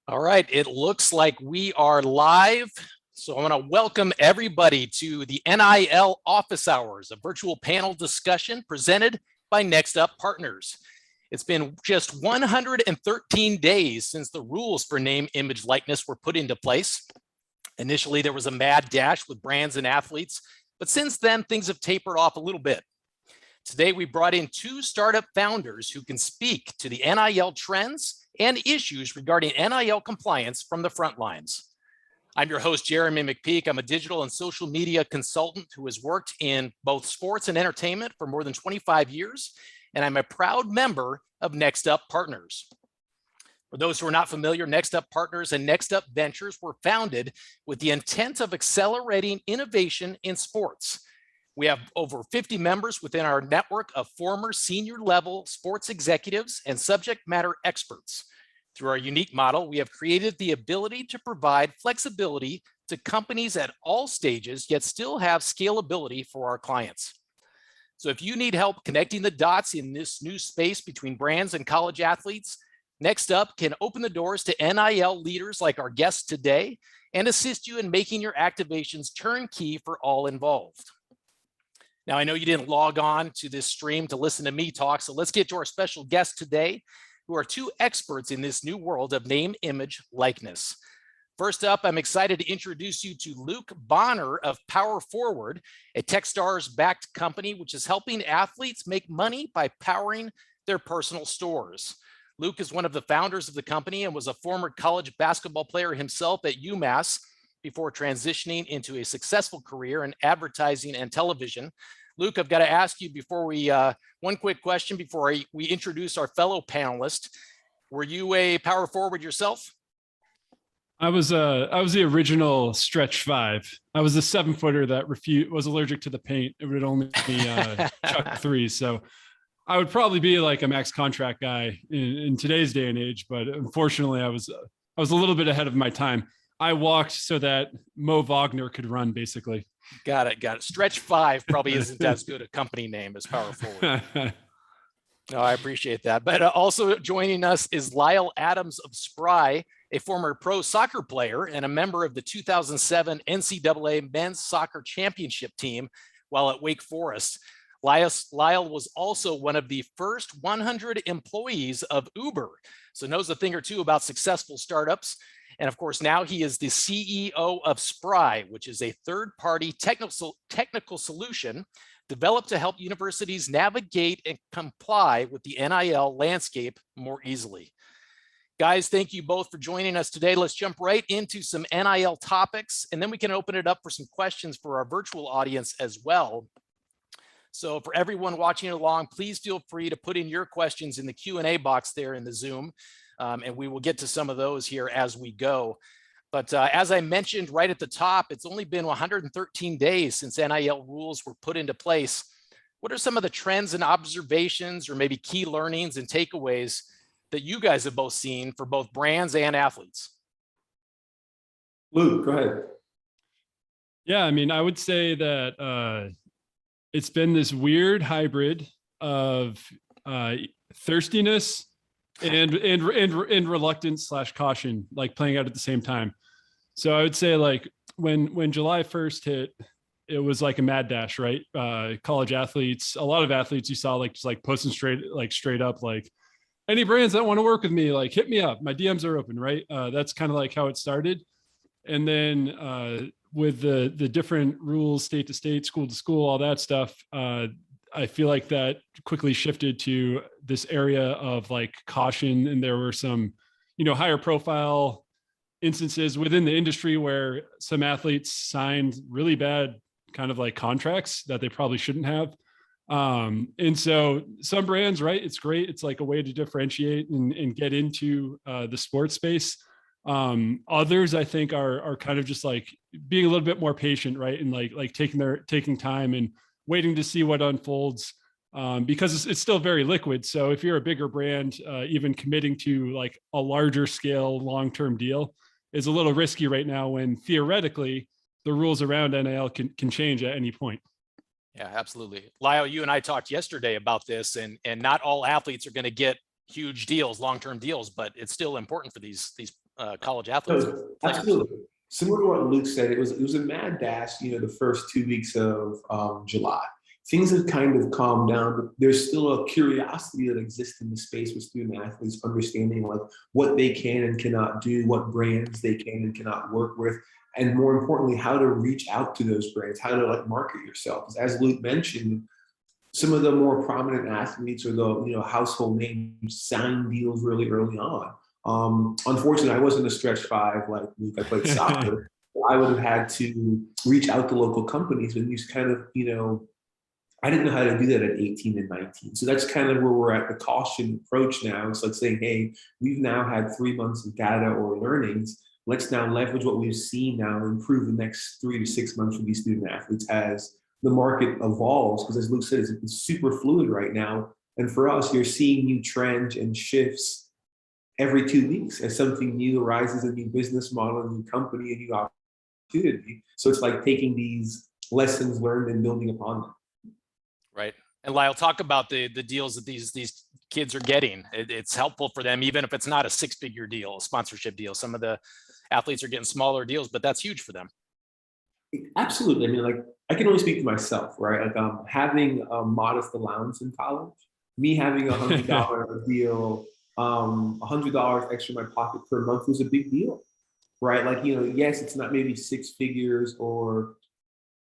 All right, it looks like we are live. So I want to welcome everybody to the NIL Office Hours, a virtual panel discussion presented by NextUp Partners. It's been just 113 days since the rules for name, image, likeness were put into place. Initially, there was a mad dash with brands and athletes, but since then, things have tapered off a little bit. Today, we brought in two startup founders who can speak to the NIL trends and issues regarding NIL compliance from the front lines. I'm your host, Jeramie McPeek. I'm a digital and social media consultant who has worked in both sports and entertainment for more than 25 years, and I'm a proud member of NextUp Partners. For those who are not familiar, NextUp Partners and NextUp Ventures were founded with the intent of accelerating innovation in sports. We have over 50 members within our network of former senior level sports executives and subject matter experts. Through our unique model, we have created the ability to provide flexibility to companies at all stages, yet still have scalability for our clients. So if you need help connecting the dots in this new space between brands and college athletes, NextUp can open the doors to NIL leaders like our guest today and assist you in making your activations turnkey for all involved. Now, I know you didn't log on to this stream to listen to me talk, so let's get to our special guests today, who are two experts in this new world of name, image, likeness. First up, I'm excited to introduce you to Luke Bonner of Power Forward, a Techstars-backed company which is helping athletes make money by powering their personal stores. Luke is one of the founders of the company and was a former college basketball player himself at UMass before transitioning into a successful career in advertising and television. Luke, I've got to ask you before we, one quick question before we introduce our fellow panelists. Were you a power forward yourself? I was the original stretch five. I was the 7-footer that was allergic to the paint. It would only be chuck threes. So I would probably be like a max contract guy in today's day and age. But unfortunately, I was a little bit ahead of my time. I walked so that Mo Wagner could run, basically. Got it. Stretch five probably isn't as good a company name as Power Forward. No, I appreciate that. But also joining us is Lyle Adams of Spry, a former pro soccer player and a member of the 2007 NCAA Men's Soccer Championship team while at Wake Forest. Lyle was also one of the first 100 employees of Uber, so knows a thing or two about successful startups. And of course, now he is the CEO of Spry, which is a third-party technical solution developed to help universities navigate and comply with the NIL landscape more easily. Guys, thank you both for joining us today. Let's jump right into some NIL topics, and then we can open it up for some questions for our virtual audience as well. So for everyone watching along, please feel free to put in your questions in the Q&A box there in the Zoom. And we will get to some of those here as we go. But as I mentioned right at the top, it's only been 113 days since NIL rules were put into place. What are some of the trends and observations or maybe key learnings and takeaways that you guys have both seen for both brands and athletes? Luke, go ahead. Yeah, I mean, I would say that it's been this weird hybrid of thirstiness and reluctance / caution, like playing out at the same time. So I would say like when July 1st hit, it was like a mad dash, right? College athletes, a lot of athletes you saw like just like posting straight up, like any brands that want to work with me, like hit me up. My DMs are open, right? That's kind of like how it started. And then with the different rules, state to state, school to school, all that stuff, I feel like that quickly shifted to this area of like caution. And there were some, higher profile instances within the industry where some athletes signed really bad kind of like contracts that they probably shouldn't have. And so some brands, right, it's great. It's like a way to differentiate and get into the sports space. Others I think are kind of just like being a little bit more patient, right? And like taking time and waiting to see what unfolds, because it's still very liquid. So if you're a bigger brand, even committing to like a larger scale long-term deal is a little risky right now, when theoretically the rules around NIL can change at any point. Yeah, absolutely. Lyle, you and I talked yesterday about this, and not all athletes are going to get huge deals, long-term deals, but it's still important for these college athletes. No, absolutely. Similar to what Luke said, it was a mad dash, the first 2 weeks of July. Things have kind of calmed down, but there's still a curiosity that exists in the space with student athletes, understanding like what they can and cannot do, what brands they can and cannot work with, and more importantly, how to reach out to those brands, how to like market yourself. As Luke mentioned, some of the more prominent athletes or the household names sign deals really early on. Unfortunately, I wasn't a stretch five like Luke. I played soccer. I would have had to reach out to local companies, and these kind of I didn't know how to do that at 18 and 19. So that's kind of where we're at, the caution approach now. It's like saying, hey, we've now had 3 months of data or learnings. Let's now leverage what we've seen now and improve the next 3 to 6 months for these student athletes as the market evolves. Because as Luke said, it's super fluid right now. And for us, you're seeing new trends and shifts every 2 weeks as something new arises, a new business model, a new company, a new opportunity. So it's like taking these lessons learned and building upon them. Right. And Lyle, talk about the deals that these kids are getting. It's helpful for them, even if it's not a 6-figure deal, a sponsorship deal. Some of the athletes are getting smaller deals, but that's huge for them. Absolutely. I mean, like, I can only speak for myself, right? Like, having a modest allowance in college, me having $100 deal, $100 extra in my pocket per month was a big deal, right? Like, yes, it's not maybe 6 figures or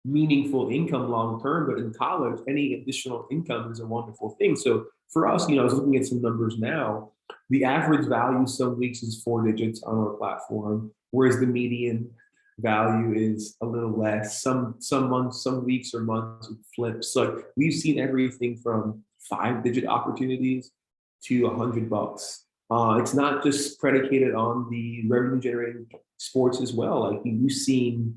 meaningful income long term, but in college, any additional income is a wonderful thing. So for us, I was looking at some numbers now. The average value some weeks is 4 digits on our platform, whereas the median value is a little less. Some months, some weeks or months it flips. So we've seen everything from 5-digit opportunities to $100. It's not just predicated on the revenue generating sports as well. Like you've seen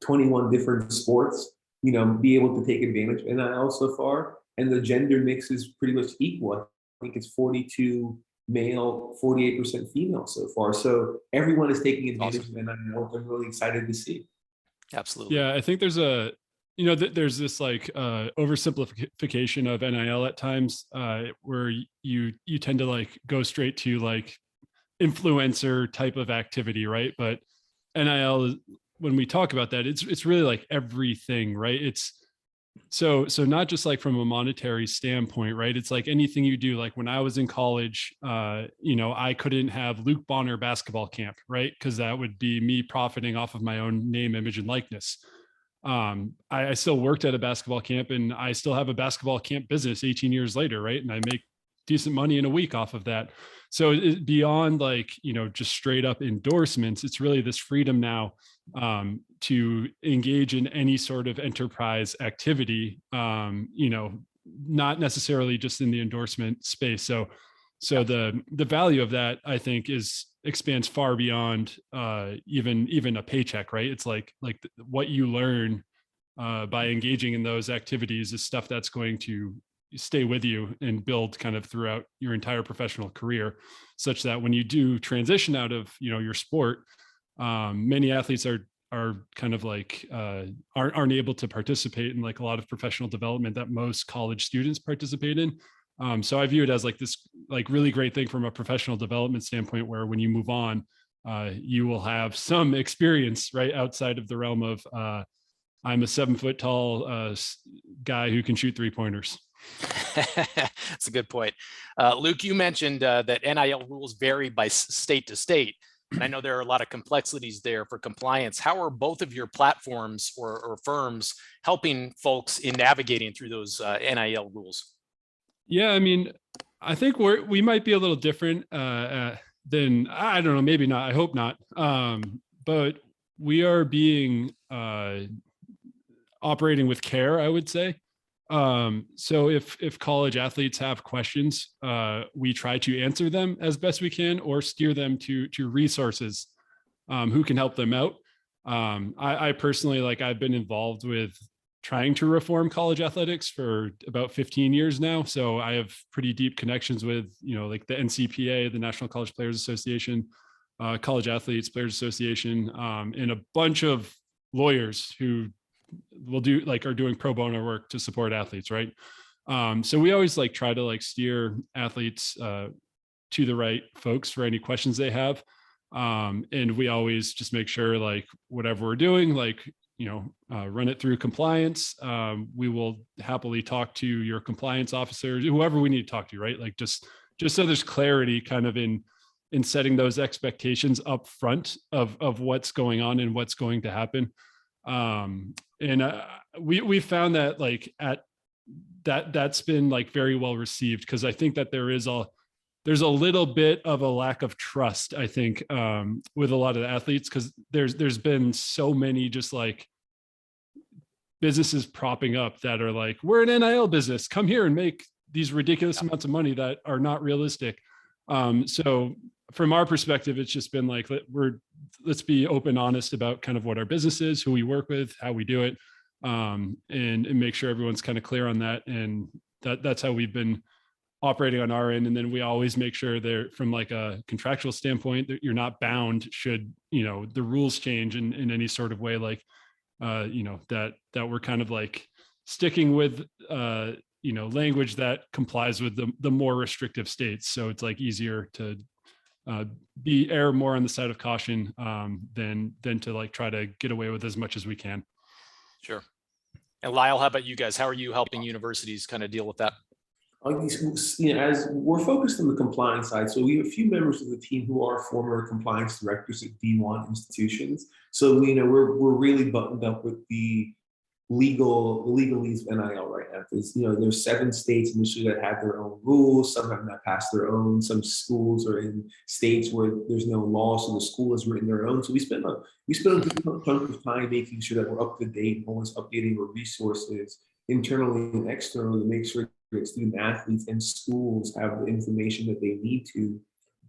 21 different sports, be able to take advantage of NIL so far. And the gender mix is pretty much equal. I think it's 42 male, 48% female so far. So everyone is taking advantage of NIL, which I'm really excited to see. Absolutely. Yeah, I think there's there's this like oversimplification of NIL at times where you tend to like go straight to like influencer type of activity, right? But NIL, when we talk about that, it's really like everything, right? It's so not just like from a monetary standpoint, right? It's like anything you do. Like when I was in college, I couldn't have Luke Bonner basketball camp, right? Because that would be me profiting off of my own name, image, and likeness. I still worked at a basketball camp, and I still have a basketball camp business 18 years later, right? And I make decent money in a week off of that. So beyond like, just straight up endorsements, it's really this freedom now to engage in any sort of enterprise activity, not necessarily just in the endorsement space. So the value of that, I think, expands far beyond even a paycheck, right? It's like what you learn by engaging in those activities is stuff that's going to stay with you and build kind of throughout your entire professional career, such that when you do transition out of your sport, many athletes are kind of like aren't able to participate in like a lot of professional development that most college students participate in. So I view it as like this like really great thing from a professional development standpoint, where when you move on, you will have some experience right outside of the realm of I'm a 7 foot tall guy who can shoot 3-pointers. That's a good point. Luke, you mentioned that NIL rules vary by state to state. And I know there are a lot of complexities there for compliance. How are both of your platforms or firms helping folks in navigating through those NIL rules? Yeah, I mean, I think we might be a little different than, I don't know, maybe not, I hope not. But we are being operating with care, I would say. So if college athletes have questions, we try to answer them as best we can, or steer them to resources who can help them out. I personally, like, I've been involved with trying to reform college athletics for about 15 years now. So I have pretty deep connections with, like the NCPA, the National College Players Association, College Athletes Players Association, and a bunch of lawyers who are doing pro bono work to support athletes. Right. So we always like try to like steer athletes to the right folks for any questions they have. And we always just make sure like whatever we're doing, like, run it through compliance. We will happily talk to your compliance officers, whoever we need to talk to, right? Like just so there's clarity kind of in setting those expectations up front of what's going on and what's going to happen. We found that like that's been like very well received, because I think that there's a little bit of a lack of trust, I think, with a lot of the athletes, because there's been so many just like businesses propping up that are like, we're an NIL business, come here and make these ridiculous amounts of money that are not realistic. So from our perspective, it's just been like, let's be open, honest about kind of what our business is, who we work with, how we do it, and make sure everyone's kind of clear on that. And that's how we've been operating on our end. And then we always make sure they're, from like a contractual standpoint, that you're not bound should, the rules change in any sort of way, like, that we're kind of like sticking with, language that complies with the more restrictive states. So it's like easier to err more on the side of caution than to like try to get away with as much as we can. Sure. And Lyle, how about you guys? How are you helping universities kind of deal with that? As we're focused on the compliance side, so we have a few members of the team who are former compliance directors at D1 institutions. So we're really buttoned up with the legalese of NIL right now. Because there's 7 states initially that have their own rules. Some have not passed their own. Some schools are in states where there's no law, so the school has written their own. So we spend a good chunk of time making sure that we're up to date and always updating our resources internally and externally to make sure that student athletes and schools have the information that they need to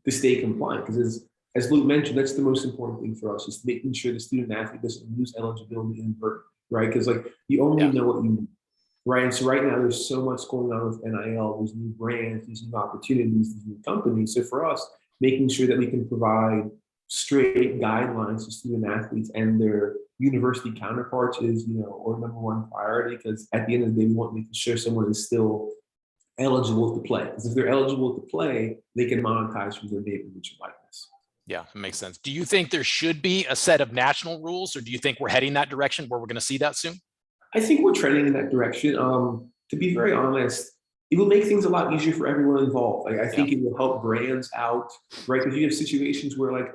stay compliant. Because as Luke mentioned, that's the most important thing for us, is making sure the student athlete doesn't lose eligibility inadvertently, right? Because like you only know what you need, right? And so right now there's so much going on with NIL, these new brands, these new opportunities, these new companies. So for us, making sure that we can provide straight guidelines to student athletes and their university counterparts is, our number one priority, because at the end of the day, we want to make sure someone is still eligible to play. Because if they're eligible to play, they can monetize from their name, image, and likeness. Yeah, it makes sense. Do you think there should be a set of national rules, or do you think we're heading that direction where we're going to see that soon? I think we're trending in that direction. To be very honest, it will make things a lot easier for everyone involved. Like I think it will help brands out, right? Because you have situations where like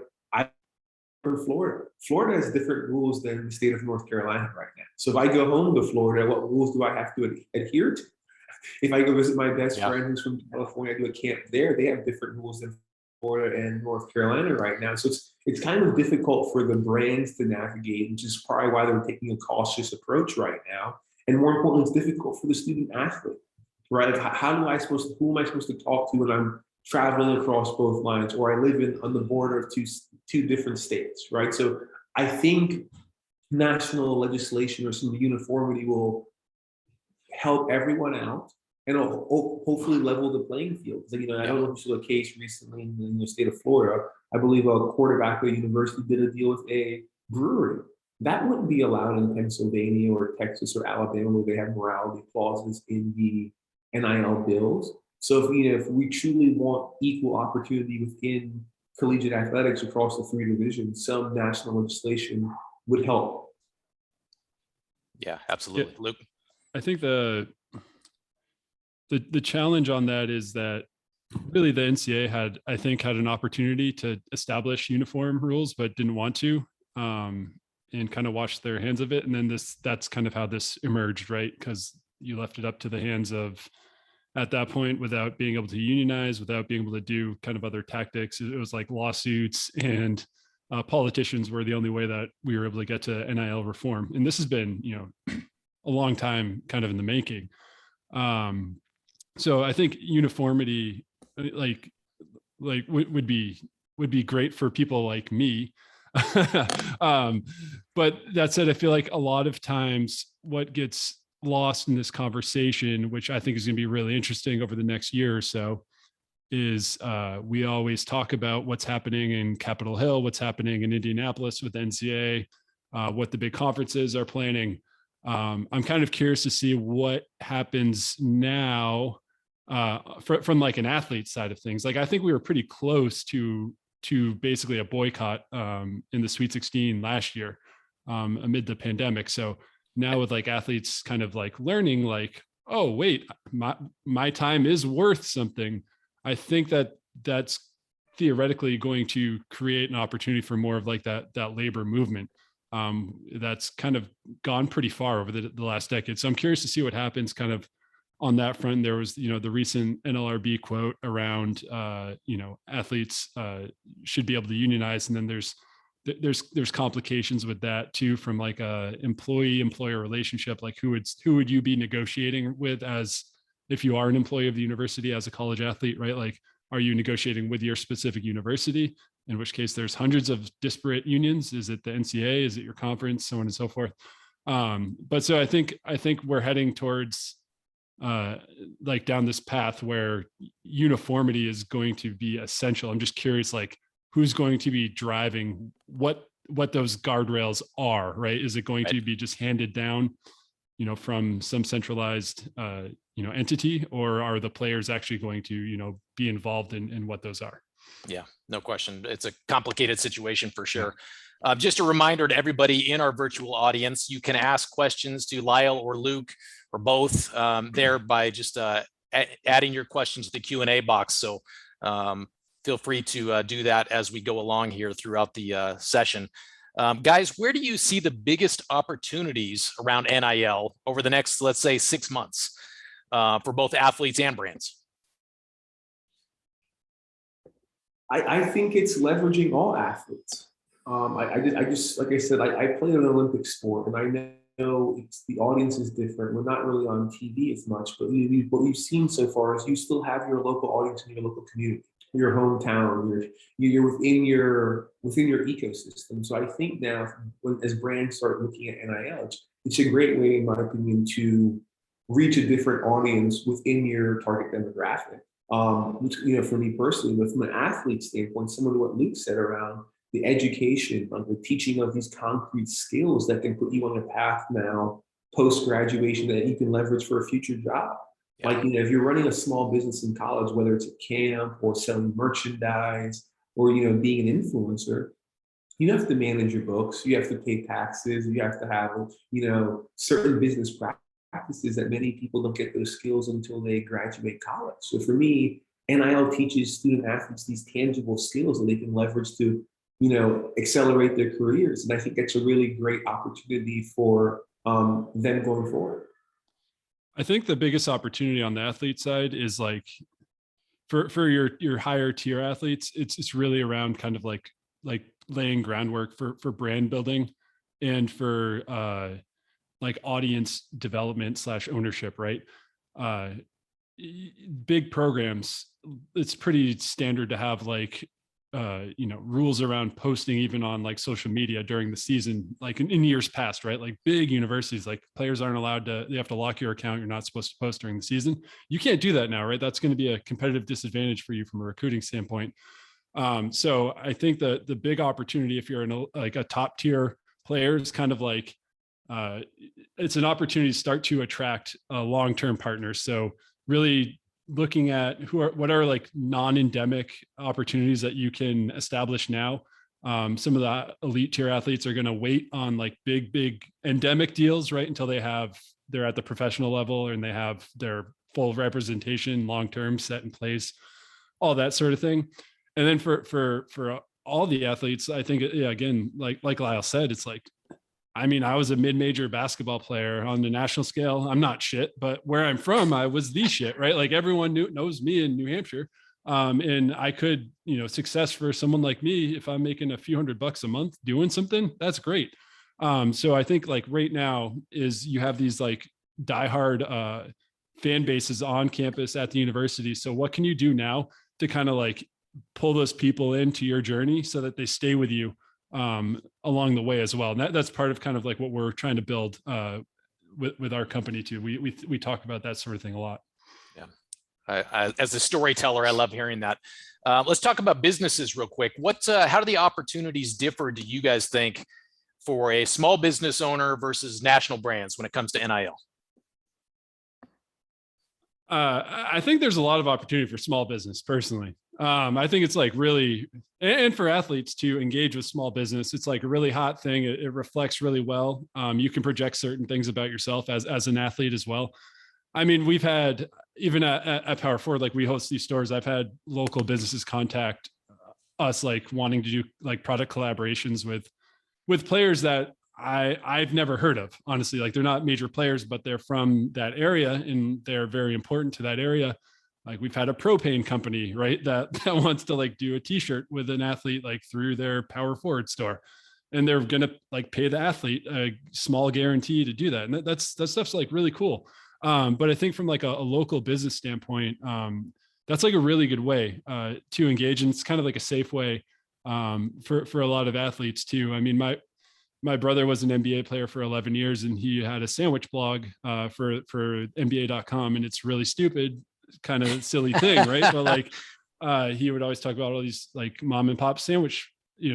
from Florida. Florida has different rules than the state of North Carolina right now. So if I go home to Florida, what rules do I have to adhere to? If I go visit my best friend who's from California, I do a camp there, they have different rules than Florida and North Carolina right now. So it's kind of difficult for the brands to navigate, which is probably why they're taking a cautious approach right now. And more importantly, it's difficult for the student athlete, right? Like who am I supposed to talk to when I'm traveling across both lines, or I live on the border of two different states, right? So I think national legislation or some uniformity will help everyone out and hopefully level the playing field. I don't know if you saw a case recently in the state of Florida. I believe a quarterback at a university did a deal with a brewery. That wouldn't be allowed in Pennsylvania or Texas or Alabama, where they have morality clauses in the NIL bills. So if we truly want equal opportunity within collegiate athletics across the 3 divisions, some national legislation would help. Yeah, absolutely. Luke? I think the challenge on that is that really the NCAA had an opportunity to establish uniform rules, but didn't want to, and kind of washed their hands of it. And then that's kind of how this emerged, right? Because you left it up to the hands of, at that point, without being able to unionize, without being able to do kind of other tactics. It was like lawsuits, and politicians were the only way that we were able to get to NIL reform. And this has been, a long time kind of in the making. So I think uniformity like would be great for people like me. But that said, I feel like a lot of times what gets lost in this conversation, which I think is going to be really interesting over the next year or so, is we always talk about what's happening in Capitol Hill, what's happening in Indianapolis with NCAA, what the big conferences are planning. I'm kind of curious to see what happens now from like an athlete side of things. Like I think we were pretty close to to basically a boycott in the Sweet 16 last year amid the pandemic. So now with like athletes kind of like learning like, oh, wait, my time is worth something. I think that that's theoretically going to create an opportunity for more of like that labor movement that's kind of gone pretty far over the last decade. So I'm curious to see what happens kind of on that front. There was, the recent NLRB quote around, athletes should be able to unionize. And then there's complications with that too, from like a employee-employer relationship. Like who would you be negotiating with as if you are an employee of the university as a college athlete, right? Like, are you negotiating with your specific university? In which case there's hundreds of disparate unions. Is it the NCAA? Is it your conference? So on and so forth. But so I think we're heading towards like down this path where uniformity is going to be essential. I'm just curious, like who's going to be driving what those guardrails are, right? Is it going to be just handed down, from some centralized, entity, or are the players actually going to, be involved in what those are? Yeah, no question. It's a complicated situation for sure. Just a reminder to everybody in our virtual audience, you can ask questions to Lyle or Luke or both there by just adding your questions to the Q&A box. So feel free to do that as we go along here throughout the session. Guys, where do you see the biggest opportunities around NIL over the next, let's say, 6 months for both athletes and brands? I think it's leveraging all athletes. I just like I said, I played an Olympic sport, and I know the audience is different. We're not really on TV as much, but what we've seen so far is you still have your local audience in your local community, your hometown. You're within your ecosystem. So I think now, as brands start looking at NIL, it's a great way, in my opinion, to reach a different audience within your target demographic. For me personally, but from an athlete standpoint, similar to what Luke said around the education, like the teaching of these concrete skills that can put you on a path now post-graduation that you can leverage for a future job. Yeah. Like, if you're running a small business in college, whether it's a camp or selling merchandise or, being an influencer, you have to manage your books, you have to pay taxes, you have to have, certain business practices that many people don't get those skills until they graduate college. So for me, NIL teaches student athletes these tangible skills that they can leverage to, accelerate their careers. And I think that's a really great opportunity for them going forward. I think the biggest opportunity on the athlete side is like for your higher tier athletes, it's really around kind of like laying groundwork for brand building and for like audience development / ownership, right? Big programs, it's pretty standard to have like, rules around posting even on like social media during the season, like in years past, right? Like big universities, like players aren't allowed to, they have to lock your account. You're not supposed to post during the season. You can't do that now, right? That's going to be a competitive disadvantage for you from a recruiting standpoint. So I think that the big opportunity, if you're like a top tier player, is kind of like, it's an opportunity to start to attract long-term partners. So really looking at what are like non-endemic opportunities that you can establish now. Some of the elite tier athletes are going to wait on like big endemic deals, right? Until they're at the professional level and they have their full representation long-term set in place, all that sort of thing. And then for all the athletes, I think, again, like Lyle said, it's like, I mean, I was a mid-major basketball player on the national scale. I'm not shit, but where I'm from, I was the shit, right? Like everyone knows me in New Hampshire. And I could, success for someone like me, if I'm making a few $100 a month doing something, that's great. So I think like right now is you have these like diehard fan bases on campus at the university. So what can you do now to kind of like pull those people into your journey so that they stay with you along the way as well? And that's part of kind of like what we're trying to build with our company too. We talk about that sort of thing a lot. Yeah. As a storyteller, I love hearing that. Let's talk about businesses real quick. How do the opportunities differ, do you guys think, for a small business owner versus national brands when it comes to NIL? I think there's a lot of opportunity for small business personally. I think it's like really, and for athletes to engage with small business, it's like a really hot thing. It reflects really well. You can project certain things about yourself as an athlete as well. I mean, we've had, even at Power Forward, like we host these stores, I've had local businesses contact us, like wanting to do like product collaborations with players that I've never heard of, honestly. Like they're not major players, but they're from that area and they're very important to that area. Like we've had a propane company, right, that wants to like do a t-shirt with an athlete like through their Power Forward store, and they're gonna like pay the athlete a small guarantee to do that. And that stuff's like really cool. But I think from like a local business standpoint, that's like a really good way to engage, and it's kind of like a safe way for a lot of athletes too. I mean, my brother was an NBA player for 11 years, and he had a sandwich blog for NBA.com, and it's really stupid, kind of silly thing, right? But like he would always talk about all these like mom and pop sandwich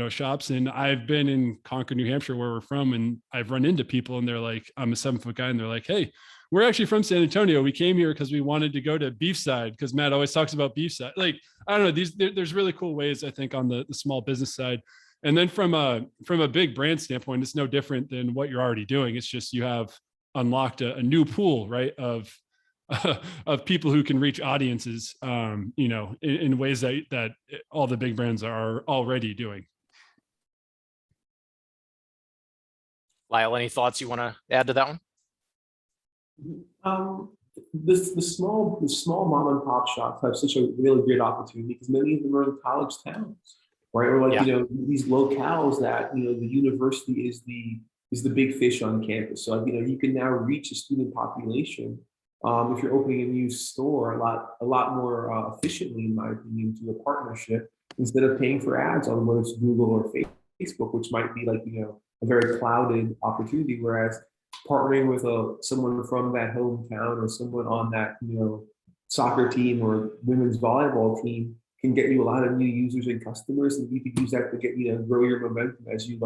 shops, and I've been in Concord, New Hampshire, where we're from, and I've run into people and they're like, I'm a 7-foot guy, and they're like, hey, we're actually from San Antonio. We came here because we wanted to go to Beefside because Matt always talks about Beefside. Like, I don't know, there's really cool ways, I think, on the small business side. And then from a big brand standpoint, it's no different than what you're already doing. It's just you have unlocked a new pool, right, of people who can reach audiences, in ways that all the big brands are already doing. Lyle, any thoughts you want to add to that one? The small mom and pop shops have such a really great opportunity because many of them are in college towns, right? Or like, these locales that, the university is the big fish on campus. So, you can now reach a student population if you're opening a new store a lot more efficiently, in my opinion, through a partnership instead of paying for ads on whether it's Google or Facebook, which might be like, a very clouded opportunity. Whereas partnering with someone from that hometown or someone on that, soccer team or women's volleyball team can get you a lot of new users and customers, and you could use that to get, grow your momentum as you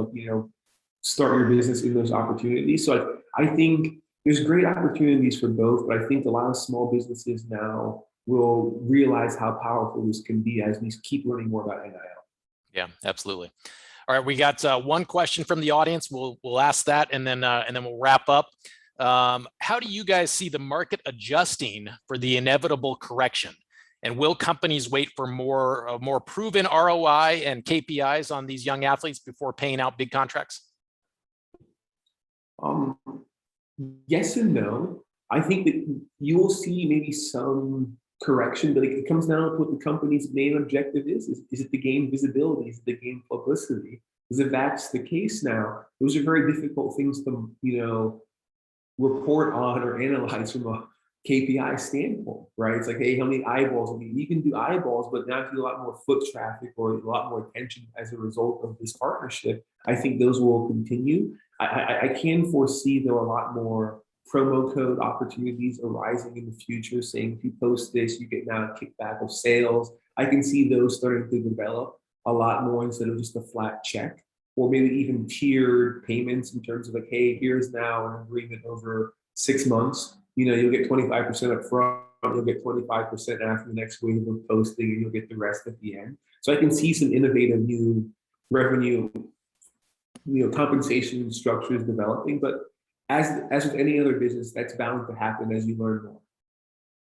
start your business in those opportunities. So I think there's great opportunities for both, but I think a lot of small businesses now will realize how powerful this can be as we keep learning more about NIL. Yeah, absolutely. All right, we got one question from the audience. We'll ask that, and then we'll wrap up. How do you guys see the market adjusting for the inevitable correction? And will companies wait for more proven ROI and KPIs on these young athletes before paying out big contracts? Yes and no. I think that you will see maybe some correction, but it comes down to what the company's main objective is. Is it to gain visibility? Is it to gain publicity? Because if that's the case now, those are very difficult things to, report on or analyze from a KPI standpoint, right? It's like, hey, how many eyeballs? I mean, you can do eyeballs, but now if you do a lot more foot traffic or a lot more attention as a result of this partnership, I think those will continue. I can foresee, though, a lot more promo code opportunities arising in the future, saying if you post this, you get now a kickback of sales. I can see those starting to develop a lot more instead of just a flat check, or maybe even tiered payments in terms of like, hey, here's now an agreement over 6 months. You'll get 25% up front, you'll get 25% after the next wave of posting, and you'll get the rest at the end. So I can see some innovative new revenue, compensation structures developing, but as with any other business, that's bound to happen as you learn more.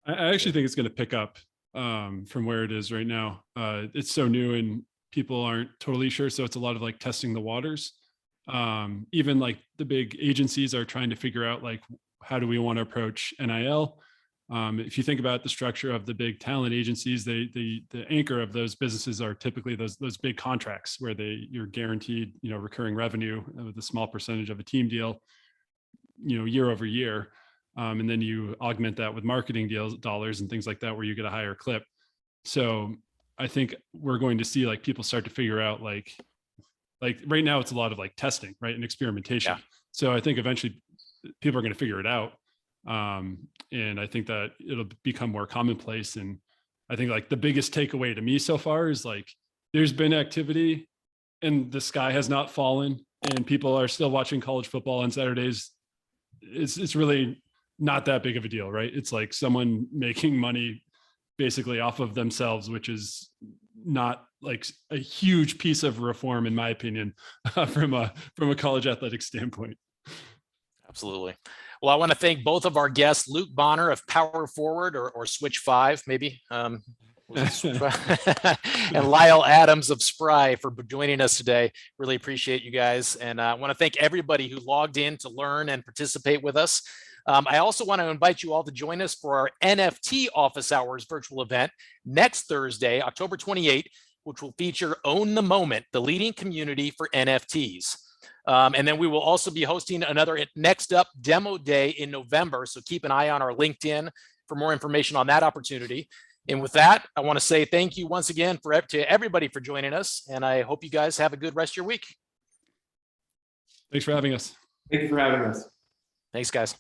I actually think it's going to pick up from where it is right now. It's so new and people aren't totally sure. So it's a lot of like testing the waters. Even like the big agencies are trying to figure out like, how do we want to approach NIL? If you think about the structure of the big talent agencies, the anchor of those businesses are typically those big contracts where you're guaranteed, recurring revenue with a small percentage of a team deal, year over year. And then you augment that with marketing dollars and things like that, where you get a higher clip. So I think we're going to see like people start to figure out like right now it's a lot of like testing, right, and experimentation. Yeah. So I think eventually people are going to figure it out. And I think that it'll become more commonplace. And I think like the biggest takeaway to me so far is like, there's been activity and the sky has not fallen and people are still watching college football on Saturdays. It's really not that big of a deal, right? It's like someone making money basically off of themselves, which is not like a huge piece of reform, in my opinion, from a college athletics standpoint. Absolutely. Well, I want to thank both of our guests, Luke Bonner of Power Forward or Switch 5, maybe, and Lyle Adams of Spry for joining us today. Really appreciate you guys. And I want to thank everybody who logged in to learn and participate with us. I also want to invite you all to join us for our NFT Office Hours virtual event next Thursday, October 28th, which will feature Own the Moment, the leading community for NFTs. And then we will also be hosting another NextUp demo day in November. So keep an eye on our LinkedIn for more information on that opportunity. And with that, I want to say thank you once again to everybody for joining us. And I hope you guys have a good rest of your week. Thanks for having us. Thank you for having us. Thanks, guys.